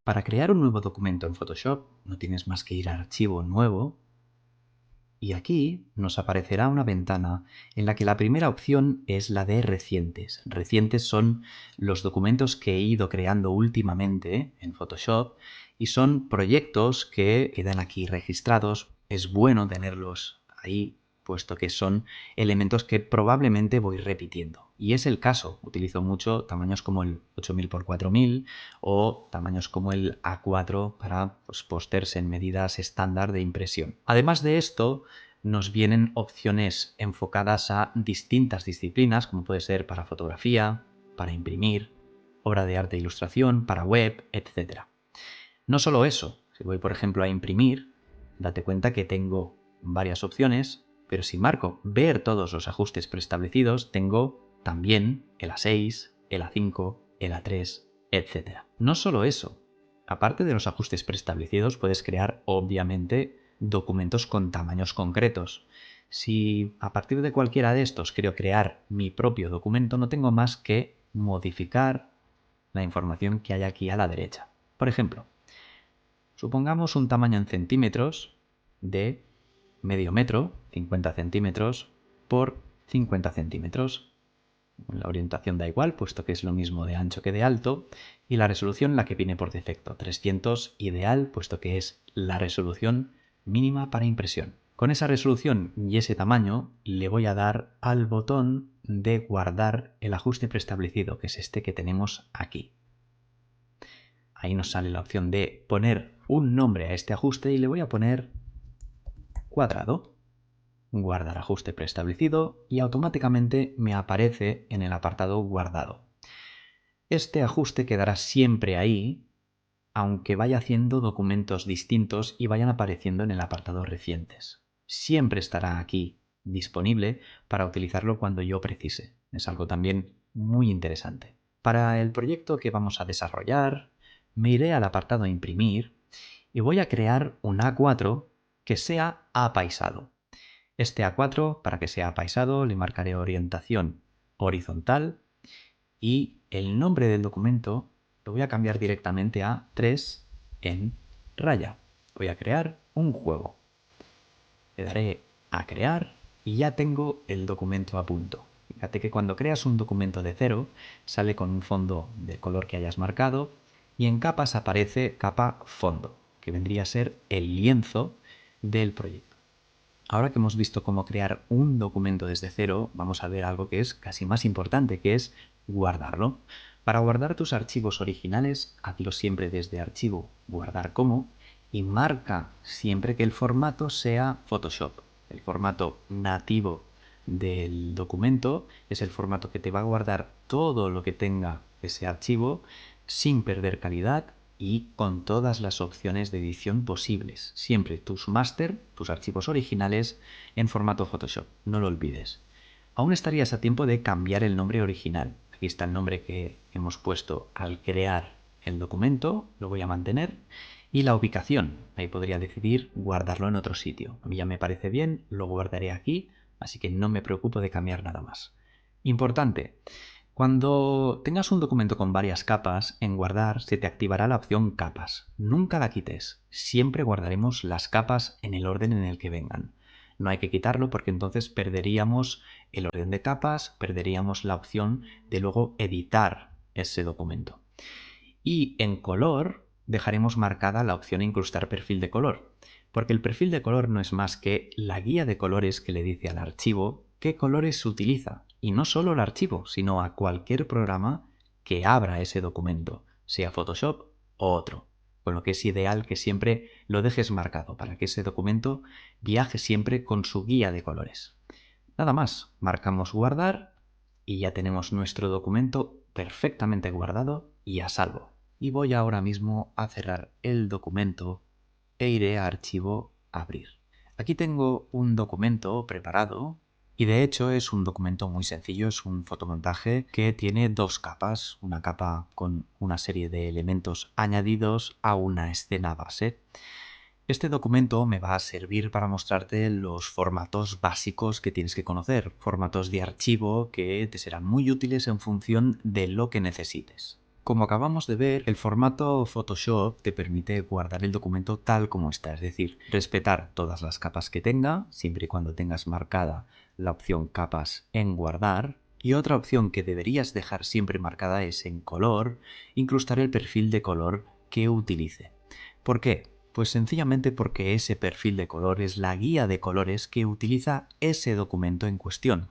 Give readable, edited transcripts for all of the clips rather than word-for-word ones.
Para crear un nuevo documento en Photoshop no tienes más que ir a Archivo Nuevo y aquí nos aparecerá una ventana en la que la primera opción es la de Recientes. Recientes son los documentos que he ido creando últimamente en Photoshop y son proyectos que quedan aquí registrados. Es bueno tenerlos ahí, puesto que son elementos que probablemente voy repitiendo. Y es el caso. Utilizo mucho tamaños como el 8000 x 4000 o tamaños como el A4 para pósters en medidas estándar de impresión. Además de esto, nos vienen opciones enfocadas a distintas disciplinas, como puede ser para fotografía, para imprimir, obra de arte e ilustración, para web, etc. No solo eso, si voy por ejemplo a imprimir, date cuenta que tengo varias opciones, pero si marco ver todos los ajustes preestablecidos, tengo también el A6, el A5, el A3, etc. No solo eso, aparte de los ajustes preestablecidos, puedes crear obviamente documentos con tamaños concretos. Si a partir de cualquiera de estos quiero crear mi propio documento, no tengo más que modificar la información que hay aquí a la derecha. Por ejemplo, supongamos un tamaño en centímetros de medio metro, 50 centímetros, por 50 centímetros. La orientación da igual, puesto que es lo mismo de ancho que de alto, y la resolución la que viene por defecto, 300 ideal, puesto que es la resolución mínima para impresión. Con esa resolución y ese tamaño le voy a dar al botón de guardar el ajuste preestablecido, que es este que tenemos aquí. Ahí nos sale la opción de poner un nombre a este ajuste y le voy a poner cuadrado. Guardar ajuste preestablecido y automáticamente me aparece en el apartado guardado. Este ajuste quedará siempre ahí, aunque vaya haciendo documentos distintos y vayan apareciendo en el apartado recientes. Siempre estará aquí disponible para utilizarlo cuando yo precise. Es algo también muy interesante. Para el proyecto que vamos a desarrollar, me iré al apartado imprimir y voy a crear un A4 que sea apaisado. Este A4, para que sea apaisado, le marcaré orientación horizontal y el nombre del documento lo voy a cambiar directamente a 3 en raya. Voy a crear un juego. Le daré a crear y ya tengo el documento a punto. Fíjate que cuando creas un documento de cero, sale con un fondo del color que hayas marcado y en capas aparece capa fondo, que vendría a ser el lienzo del proyecto. Ahora que hemos visto cómo crear un documento desde cero, vamos a ver algo que es casi más importante, que es guardarlo. Para guardar tus archivos originales, hazlo siempre desde Archivo, Guardar como, y marca siempre que el formato sea Photoshop. El formato nativo del documento es el formato que te va a guardar todo lo que tenga ese archivo sin perder calidad y con todas las opciones de edición posibles. Siempre tus máster, tus archivos originales en formato Photoshop, no lo olvides. Aún estarías a tiempo de cambiar el nombre original. Aquí está el nombre que hemos puesto al crear el documento, lo voy a mantener. Y la ubicación, ahí podría decidir guardarlo en otro sitio. A mí ya me parece bien, lo guardaré aquí, así que no me preocupo de cambiar nada más. Importante, cuando tengas un documento con varias capas, en guardar se te activará la opción capas. Nunca la quites, siempre guardaremos las capas en el orden en el que vengan. No hay que quitarlo porque entonces perderíamos el orden de capas, perderíamos la opción de luego editar ese documento. Y en color dejaremos marcada la opción incrustar perfil de color, porque el perfil de color no es más que la guía de colores que le dice al archivo qué colores se utiliza, y no solo al archivo, sino a cualquier programa que abra ese documento, sea Photoshop o otro, con lo que es ideal que siempre lo dejes marcado para que ese documento viaje siempre con su guía de colores. Nada más, marcamos guardar y ya tenemos nuestro documento perfectamente guardado y a salvo. Y voy ahora mismo a cerrar el documento e iré a Archivo, Abrir. Aquí tengo un documento preparado y de hecho es un documento muy sencillo, es un fotomontaje que tiene dos capas, una capa con una serie de elementos añadidos a una escena base. Este documento me va a servir para mostrarte los formatos básicos que tienes que conocer, formatos de archivo que te serán muy útiles en función de lo que necesites. Como acabamos de ver, el formato Photoshop te permite guardar el documento tal como está, es decir, respetar todas las capas que tenga, siempre y cuando tengas marcada la opción capas en guardar. Y otra opción que deberías dejar siempre marcada es en color, incrustar el perfil de color que utilice. ¿Por qué? Pues sencillamente porque ese perfil de color es la guía de colores que utiliza ese documento en cuestión.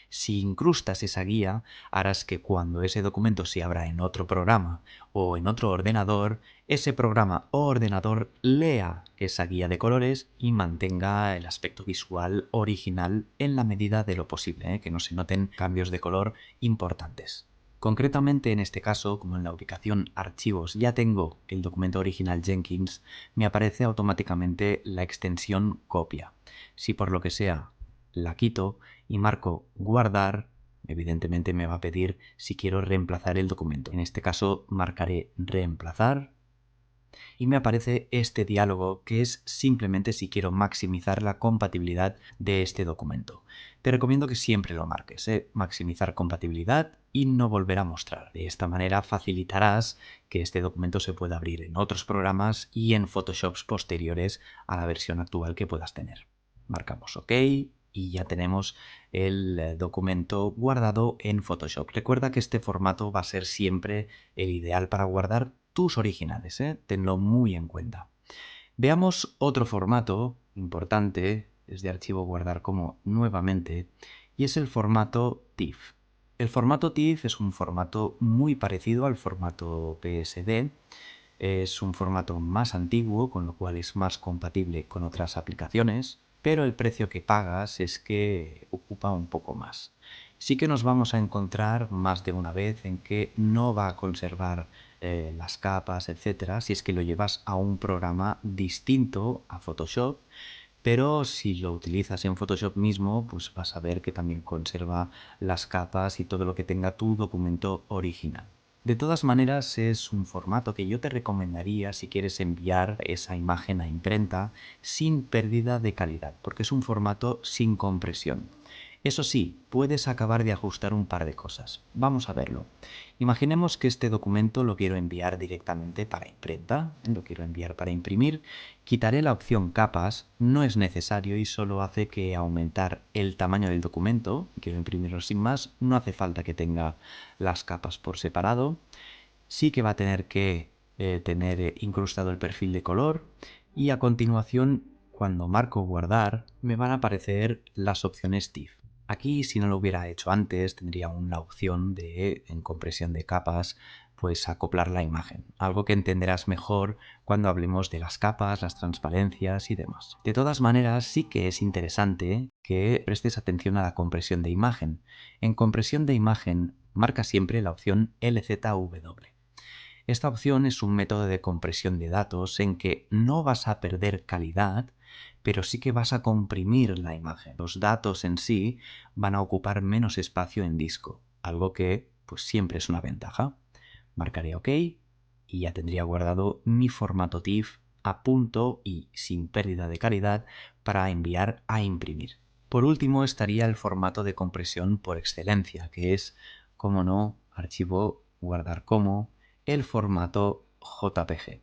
Si incrustas esa guía, harás que cuando ese documento se abra en otro programa o en otro ordenador, ese programa o ordenador lea esa guía de colores y mantenga el aspecto visual original en la medida de lo posible, que no se noten cambios de color importantes. Concretamente en este caso, como en la ubicación Archivos ya tengo el documento original Jenkins, me aparece automáticamente la extensión Copia. Si por lo que sea la quito y marco Guardar, evidentemente me va a pedir si quiero reemplazar el documento. En este caso marcaré Reemplazar y me aparece este diálogo que es simplemente si quiero maximizar la compatibilidad de este documento. Te recomiendo que siempre lo marques, maximizar compatibilidad y no volver a mostrar. De esta manera facilitarás que este documento se pueda abrir en otros programas y en Photoshops posteriores a la versión actual que puedas tener. Marcamos OK y ya tenemos el documento guardado en Photoshop. Recuerda que este formato va a ser siempre el ideal para guardar tus originales, tenlo muy en cuenta. Veamos otro formato importante, es de archivo guardar como nuevamente, y es el formato TIFF. El formato TIFF es un formato muy parecido al formato PSD. Es un formato más antiguo, con lo cual es más compatible con otras aplicaciones, pero el precio que pagas es que ocupa un poco más. Sí que nos vamos a encontrar más de una vez en que no va a conservar las capas, etcétera, si es que lo llevas a un programa distinto a Photoshop, pero si lo utilizas en Photoshop mismo, pues vas a ver que también conserva las capas y todo lo que tenga tu documento original. De todas maneras, es un formato que yo te recomendaría si quieres enviar esa imagen a imprenta sin pérdida de calidad, porque es un formato sin compresión. Eso sí, puedes acabar de ajustar un par de cosas. Vamos a verlo. Imaginemos que este documento lo quiero enviar directamente para imprenta, lo quiero enviar para imprimir. Quitaré la opción capas, no es necesario y solo hace que aumentar el tamaño del documento. Quiero imprimirlo sin más, no hace falta que tenga las capas por separado. Sí que va a tener que tener incrustado el perfil de color y a continuación, cuando marco guardar, me van a aparecer las opciones TIFF. Aquí, si no lo hubiera hecho antes, tendría una opción de, en compresión de capas, pues acoplar la imagen, algo que entenderás mejor cuando hablemos de las capas, las transparencias y demás. De todas maneras, sí que es interesante que prestes atención a la compresión de imagen. En compresión de imagen, marca siempre la opción LZW. Esta opción es un método de compresión de datos en que no vas a perder calidad, pero sí que vas a comprimir la imagen. Los datos en sí van a ocupar menos espacio en disco, algo que pues siempre es una ventaja. Marcaré OK y ya tendría guardado mi formato TIFF a punto y sin pérdida de calidad para enviar a imprimir. Por último estaría el formato de compresión por excelencia, que es, como no, archivo guardar como, el formato JPG.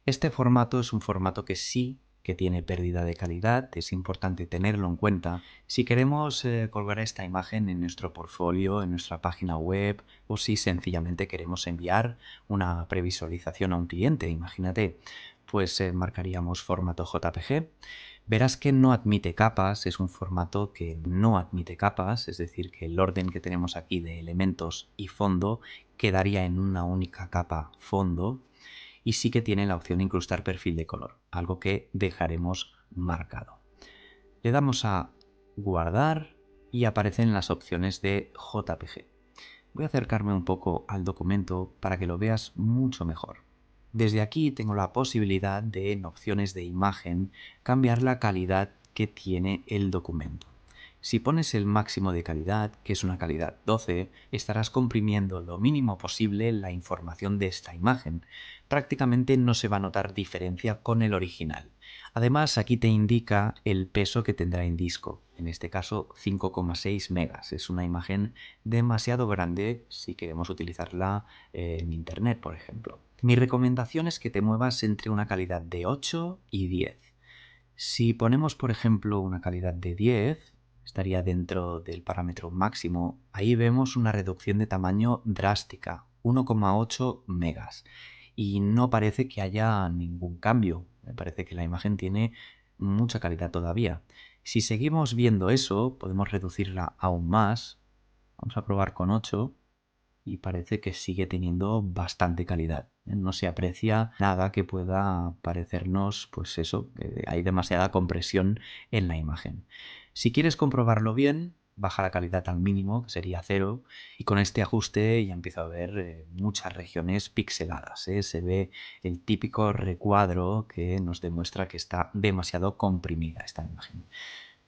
Este formato es un formato que sí que tiene pérdida de calidad, es importante tenerlo en cuenta si queremos colgar esta imagen en nuestro portfolio, en nuestra página web o si sencillamente queremos enviar una previsualización a un cliente. Imagínate, pues marcaríamos formato JPG. Verás que no admite capas, es un formato que no admite capas, es decir, que el orden que tenemos aquí de elementos y fondo quedaría en una única capa fondo y sí que tiene la opción de incrustar perfil de color, algo que dejaremos marcado. Le damos a guardar y aparecen las opciones de JPG. Voy a acercarme un poco al documento para que lo veas mucho mejor. Desde aquí tengo la posibilidad de, en opciones de imagen, cambiar la calidad que tiene el documento. Si pones el máximo de calidad, que es una calidad 12, estarás comprimiendo lo mínimo posible la información de esta imagen. Prácticamente no se va a notar diferencia con el original. Además, aquí te indica el peso que tendrá en disco. en este caso 5,6 megas. Es una imagen demasiado grande si queremos utilizarla en internet, por ejemplo. Mi recomendación es que te muevas entre una calidad de 8 y 10. Si ponemos, por ejemplo, una calidad de 10, estaría dentro del parámetro máximo. Ahí vemos una reducción de tamaño drástica, 1,8 megas. Y no parece que haya ningún cambio. Me parece que la imagen tiene mucha calidad todavía. Si seguimos viendo eso, podemos reducirla aún más. Vamos a probar con 8 y parece que sigue teniendo bastante calidad. No se aprecia nada que pueda parecernos, pues eso, que hay demasiada compresión en la imagen. Si quieres comprobarlo bien, baja la calidad al mínimo, que sería 0, y con este ajuste ya empiezo a ver muchas regiones pixeladas. Se ve el típico recuadro que nos demuestra que está demasiado comprimida esta imagen.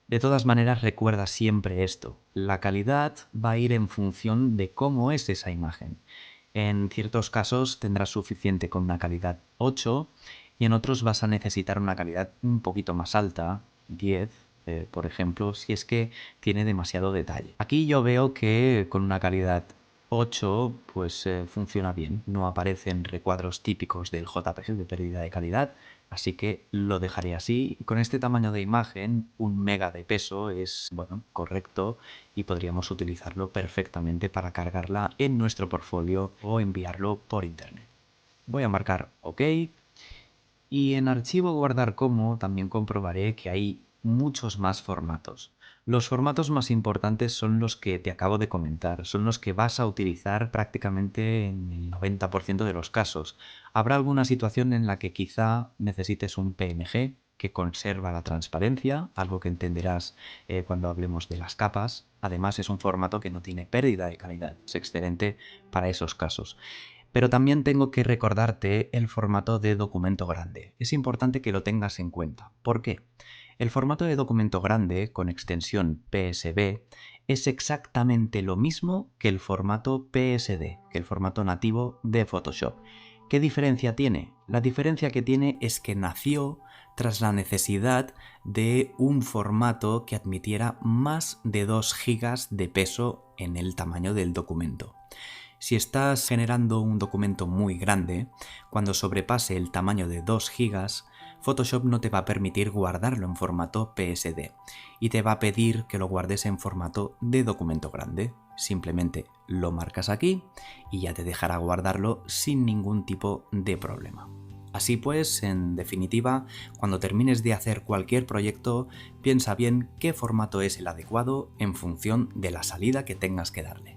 De todas maneras, recuerda siempre esto. La calidad va a ir en función de cómo es esa imagen. En ciertos casos tendrás suficiente con una calidad 8 y en otros vas a necesitar una calidad un poquito más alta, 10, por ejemplo, si es que tiene demasiado detalle. Aquí yo veo que con una calidad 8 pues funciona bien. No aparecen recuadros típicos del JPG de pérdida de calidad, así que lo dejaré así. Con este tamaño de imagen, 1 mega de peso es, bueno, correcto y podríamos utilizarlo perfectamente para cargarla en nuestro portfolio o enviarlo por internet. Voy a marcar OK y en archivo guardar como también comprobaré que hay muchos más formatos. Los formatos más importantes son los que te acabo de comentar, son los que vas a utilizar prácticamente en el 90% de los casos. Habrá alguna situación en la que quizá necesites un PNG que conserva la transparencia, algo que entenderás cuando hablemos de las capas. Además es un formato que no tiene pérdida de calidad, es excelente para esos casos. Pero también tengo que recordarte el formato de documento grande. Es importante que lo tengas en cuenta. ¿Por qué? El formato de documento grande con extensión PSB es exactamente lo mismo que el formato PSD, que el formato nativo de Photoshop. ¿Qué diferencia tiene? La diferencia que tiene es que nació tras la necesidad de un formato que admitiera más de 2 GB de peso en el tamaño del documento. Si estás generando un documento muy grande, cuando sobrepase el tamaño de 2 GB, Photoshop no te va a permitir guardarlo en formato PSD y te va a pedir que lo guardes en formato de documento grande. Simplemente lo marcas aquí y ya te dejará guardarlo sin ningún tipo de problema. Así pues, en definitiva, cuando termines de hacer cualquier proyecto, piensa bien qué formato es el adecuado en función de la salida que tengas que darle.